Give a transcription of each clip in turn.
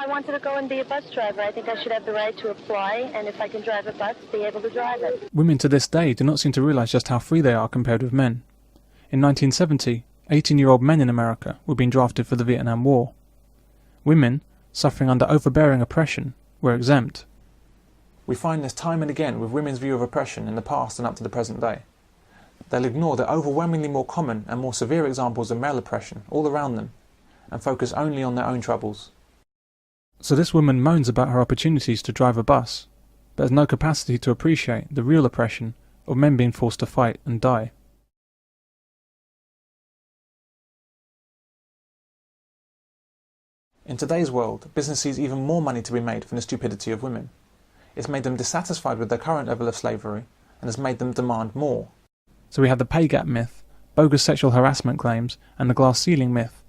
I wanted to go and be a bus driver. I think I should have the right to apply, and if I can drive a bus, be able to drive it. Women to this day do not seem to realise just how free they are compared with men. In 1970, 18-year-old men in America were being drafted for the Vietnam War. Women, suffering under overbearing oppression, were exempt. We find this time and again with women's view of oppression in the past and up to the present day. They'll ignore the overwhelmingly more common and more severe examples of male oppression all around them, and focus only on their own troubles. So this woman moans about her opportunities to drive a bus, but has no capacity to appreciate the real oppression of men being forced to fight and die. In today's world, business sees even more money to be made from the stupidity of women. It's made them dissatisfied with their current level of slavery, and has made them demand more. So we have the pay gap myth, bogus sexual harassment claims, and the glass ceiling myth.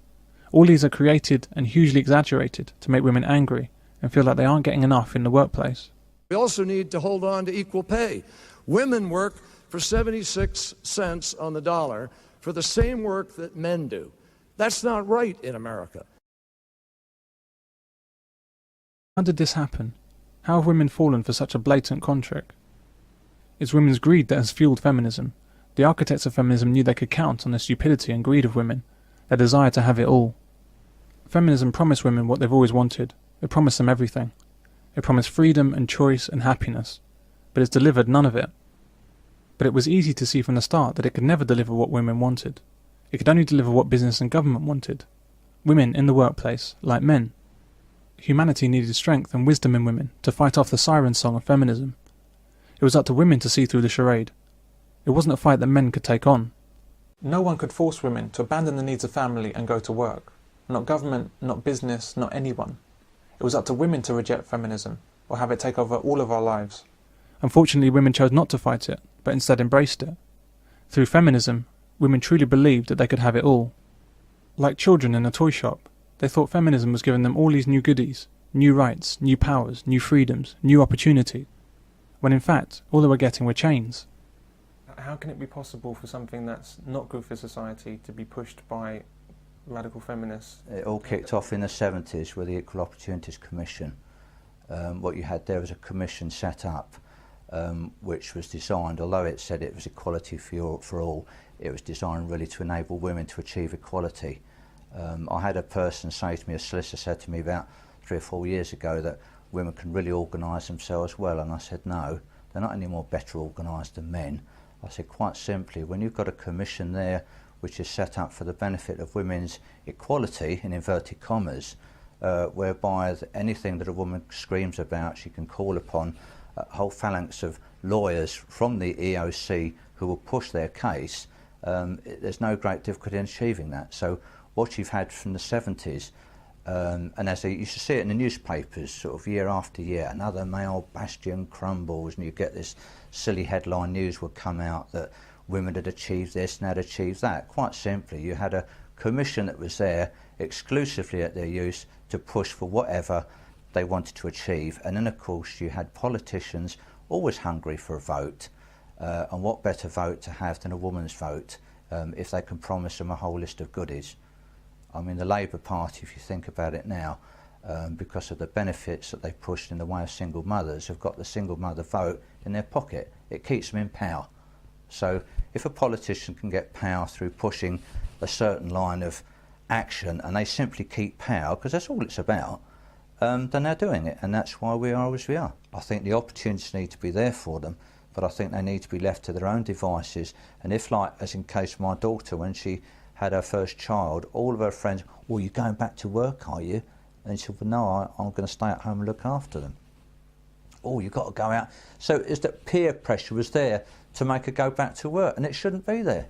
All these are created and hugely exaggerated to make women angry and feel like they aren't getting enough in the workplace. We also need to hold on to equal pay. Women work for 76 cents on the dollar for the same work that men do. That's not right in America. How did this happen? How have women fallen for such a blatant con trick? It's women's greed that has fueled feminism. The architects of feminism knew they could count on the stupidity and greed of women, their desire to have it all. Feminism promised women what they've always wanted. It promised them everything. It promised freedom and choice and happiness, but it's delivered none of it. But it was easy to see from the start that it could never deliver what women wanted. It could only deliver what business and government wanted. Women in the workplace, like men. Humanity needed strength and wisdom in women to fight off the siren song of feminism. It was up to women to see through the charade. It wasn't a fight that men could take on. No one could force women to abandon the needs of family and go to work. Not government, not business, not anyone. It was up to women to reject feminism, or have it take over all of our lives. Unfortunately, women chose not to fight it, but instead embraced it. Through feminism, women truly believed that they could have it all. Like children in a toy shop, they thought feminism was giving them all these new goodies, new rights, new powers, new freedoms, new opportunity, when in fact, all they were getting were chains. How can it be possible for something that's not good for society to be pushed by radical feminists? It all kicked off in the 70s with the Equal Opportunities Commission. What you had there was a commission set up which was designed, although it said it was equality for all, it was designed really to enable women to achieve equality. I had a person say to me, a solicitor said to me about 3 or 4 years ago that women can really organise themselves well, and I said no, they're not any more better organised than men. I said quite simply, when you've got a commission there which is set up for the benefit of women's equality, in inverted commas, whereby anything that a woman screams about, she can call upon a whole phalanx of lawyers from the EOC who will push their case, there's no great difficulty in achieving that. So what you've had from the 70s, and as you should see it in the newspapers, sort of year after year, another male bastion crumbles, and you get this silly headline news would come out that women had achieved this and had achieved that. Quite simply, you had a commission that was there exclusively at their use to push for whatever they wanted to achieve, and then of course you had politicians always hungry for a vote, and what better vote to have than a woman's vote if they can promise them a whole list of goodies. I mean, the Labour Party, if you think about it now, because of the benefits that they pushed in the way of single mothers, have got the single mother vote in their pocket. It keeps them in power. So if a politician can get power through pushing a certain line of action, and they simply keep power, because that's all it's about, then they're doing it, and that's why we are as we are. I think the opportunities need to be there for them, but I think they need to be left to their own devices. And if, like, as in case of my daughter, when she had her first child, all of her friends, well, you're going back to work, are you? And she said, well, no, I'm going to stay at home and look after them. Oh, you've got to go out. So it's that peer pressure was there to make her go back to work, and it shouldn't be there.